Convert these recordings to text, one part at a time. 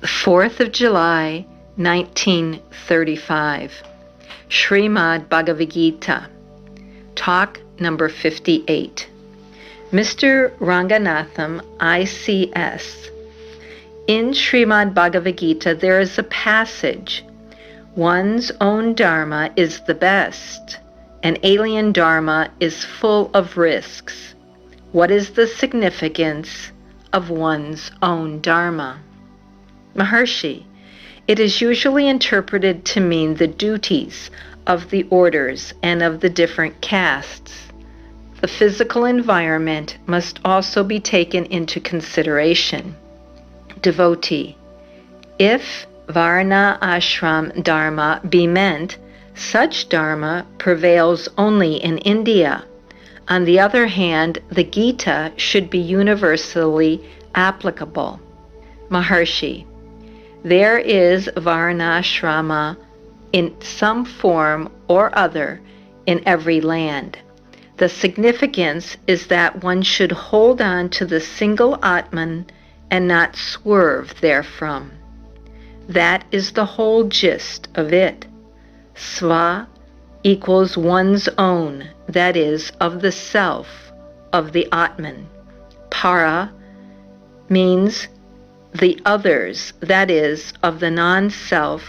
4th of July, 1935. Srimad Bhagavad Gita. Talk number 58. Mr. Ranganathan, ICS. In Srimad Bhagavad Gita, there is a passage. One's own dharma is the best. An alien dharma is full of risks. What is the significance of one's own dharma? Maharshi, it is usually interpreted to mean the duties of the orders and of the different castes. The physical environment must also be taken into consideration. Devotee, if Varna Ashram Dharma be meant, such Dharma prevails only in India. On the other hand, the Gita should be universally applicable. Maharshi, there is Varnashrama in some form or other in every land. The significance is that one should hold on to the single Atman and not swerve therefrom. That is the whole gist of it. Sva equals one's own, that is, of the self, of the Atman. Para means the others, that is, of the non-self,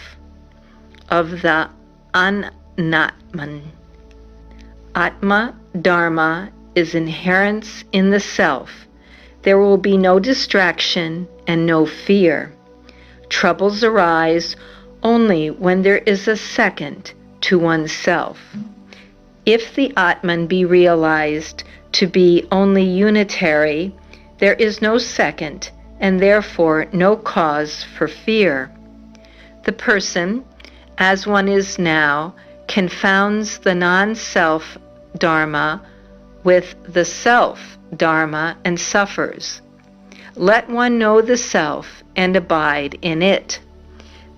of the Anatman. Atma Dharma is inherence in the self. There will be no distraction and no fear. Troubles arise only when there is a second to oneself. If the Atman be realized to be only unitary, there is no second and therefore no cause for fear. The person, as one is now, confounds the non-self dharma with the self dharma and suffers. Let one know the self and abide in it.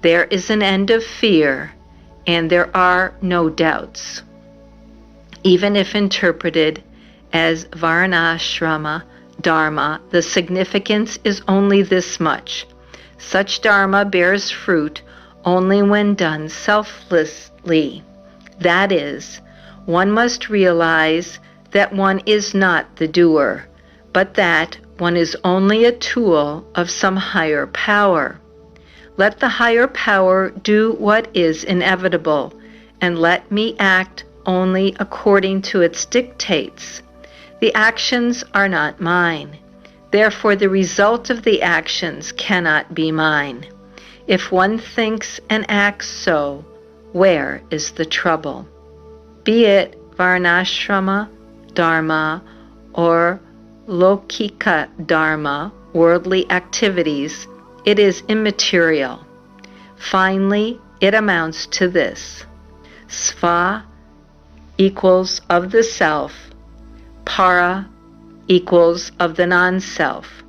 There is an end of fear, and there are no doubts. Even if interpreted as Varnashrama Dharma, the significance is only this much. Such Dharma bears fruit only when done selflessly. That is, one must realize that one is not the doer, but that one is only a tool of some higher power. Let the higher power do what is inevitable, and let me act only according to its dictates. The actions are not mine. Therefore, the result of the actions cannot be mine. If one thinks and acts so, where is the trouble? Be it Varnashrama Dharma or Lokika Dharma, worldly activities, it is immaterial. Finally, it amounts to this. Sva equals of the self, para equals of the non-self.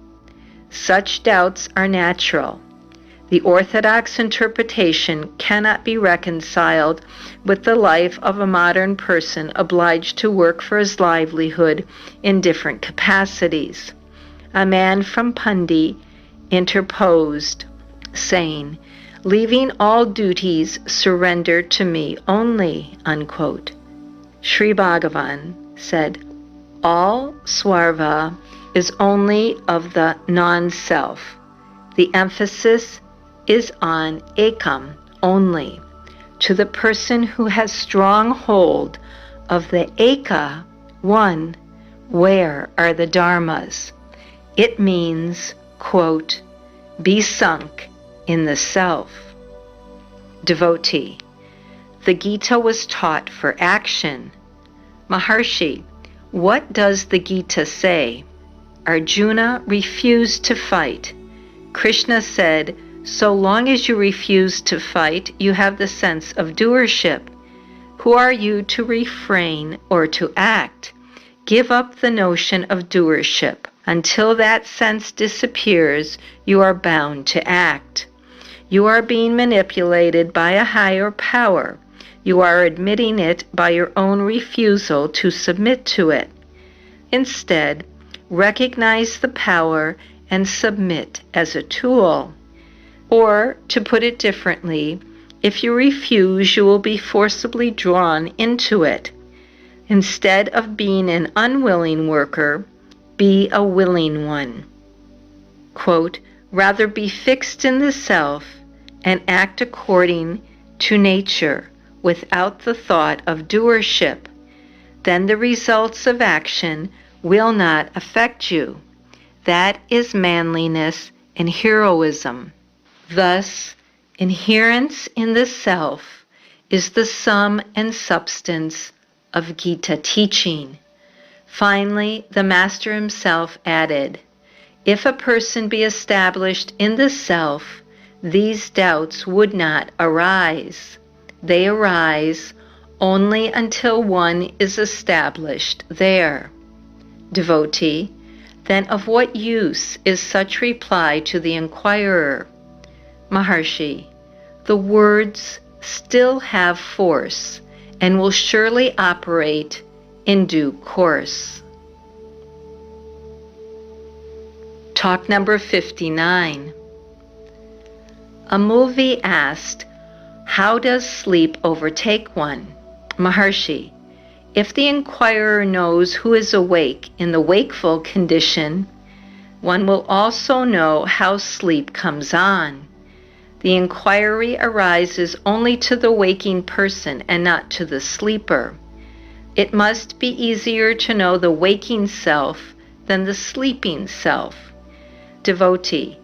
Such doubts are natural. The orthodox interpretation cannot be reconciled with the life of a modern person obliged to work for his livelihood in different capacities. A man from Pundi interposed, saying, "Leaving all duties, surrender to me only," unquote. Sri Bhagavan said, all swarva is only of the non-self. The emphasis is on ekam only. To the person who has strong hold of the eka, one, where are the dharmas? It means, quote, be sunk in the self. Devotee, the Gita was taught for action. Maharshi, what does the Gita say? Arjuna refused to fight. Krishna said, so long as you refuse to fight, you have the sense of doership. Who are you to refrain or to act? Give up the notion of doership. Until that sense disappears, you are bound to act. You are being manipulated by a higher power. You are admitting it by your own refusal to submit to it. Instead, recognize the power and submit as a tool. Or, to put it differently, if you refuse, you will be forcibly drawn into it. Instead of being an unwilling worker, be a willing one. Quote, rather be fixed in the self and act according to nature without the thought of doership. Then the results of action will not affect you. That is manliness and heroism. Thus, inherence in the self is the sum and substance of Gita teaching. Finally, the Master himself added, if a person be established in the self, these doubts would not arise. They arise only until one is established there. Devotee, then of what use is such reply to the enquirer? Maharshi, the words still have force and will surely operate in due course. Talk number 59. A moulvi asked, how does sleep overtake one? Maharshi, if the enquirer knows who is awake in the wakeful condition, one will also know how sleep comes on. The inquiry arises only to the waking person and not to the sleeper. It must be easier to know the waking self than the sleeping self. Devotee,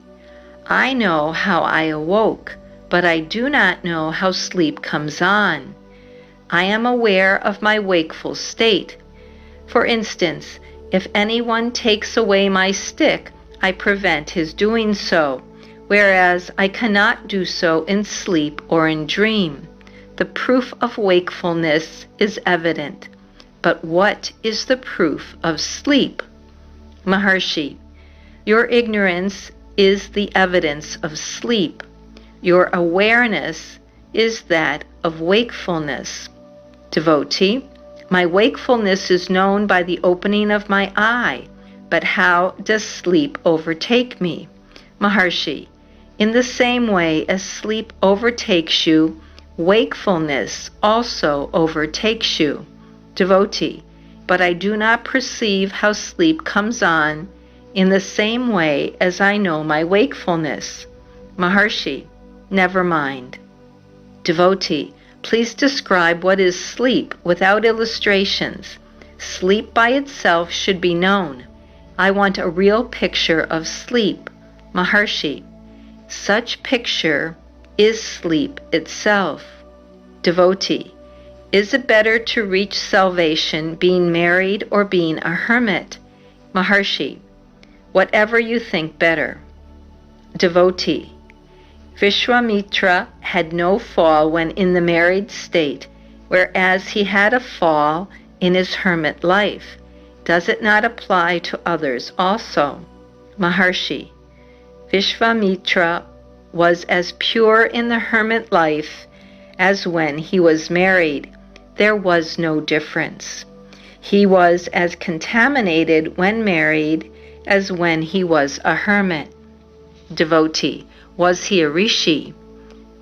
I know how I awoke, but I do not know how sleep comes on. I am aware of my wakeful state. For instance, if anyone takes away my stick, I prevent his doing so, whereas I cannot do so in sleep or in dream. The proof of wakefulness is evident. But what is the proof of sleep? Maharshi, your ignorance is the evidence of sleep. Your awareness is that of wakefulness. Devotee, my wakefulness is known by the opening of my eye, but how does sleep overtake me? Maharshi, in the same way as sleep overtakes you, wakefulness also overtakes you. Devotee, but I do not perceive how sleep comes on in the same way as I know my wakefulness. Maharshi, never mind. Devotee, please describe what is sleep without illustrations. Sleep by itself should be known. I want a real picture of sleep. Maharshi, such picture is sleep itself. Devotee, is it better to reach salvation being married or being a hermit? Maharshi, whatever you think better. Devotee, Vishwamitra had no fall when in the married state, whereas he had a fall in his hermit life. Does it not apply to others also? Maharshi, Vishwamitra was as pure in the hermit life as when he was married. There was no difference. He was as contaminated when married as when he was a hermit. Devotee, was he a rishi?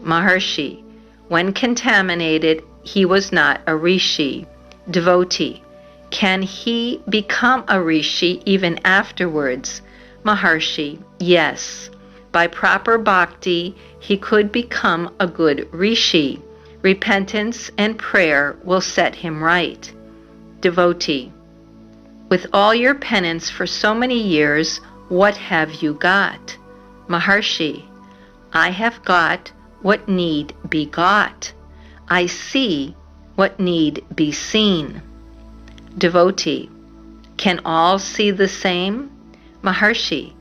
Maharshi, when contaminated, he was not a rishi. Devotee, can he become a rishi even afterwards? Maharshi, yes. By proper bhakti, he could become a good rishi. Repentance and prayer will set him right. Devotee, with all your penance for so many years, what have you got? Maharshi, I have got what need be got. I see what need be seen. Devotee, can all see the same? Maharshi,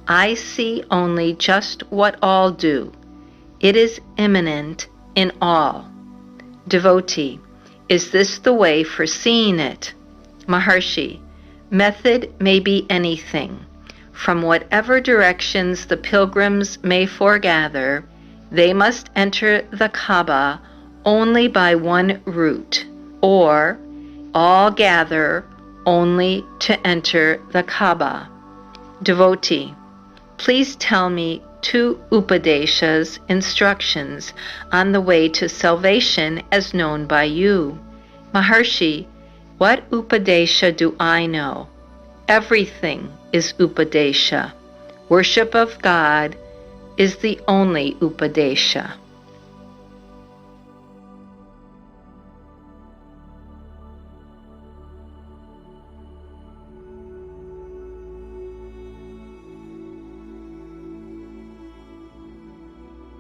I see only just what all do. It is immanent in all. Devotee, is this the way for seeing it? Maharshi, method may be anything. From whatever directions the pilgrims may foregather, they must enter the Kaaba only by one route, or all gather only to enter the Kaaba. Devotee, please tell me to Upadesha's instructions on the way to salvation as known by you. Maharshi, what Upadesha do I know? Everything is Upadesha. Worship of God is the only Upadesha.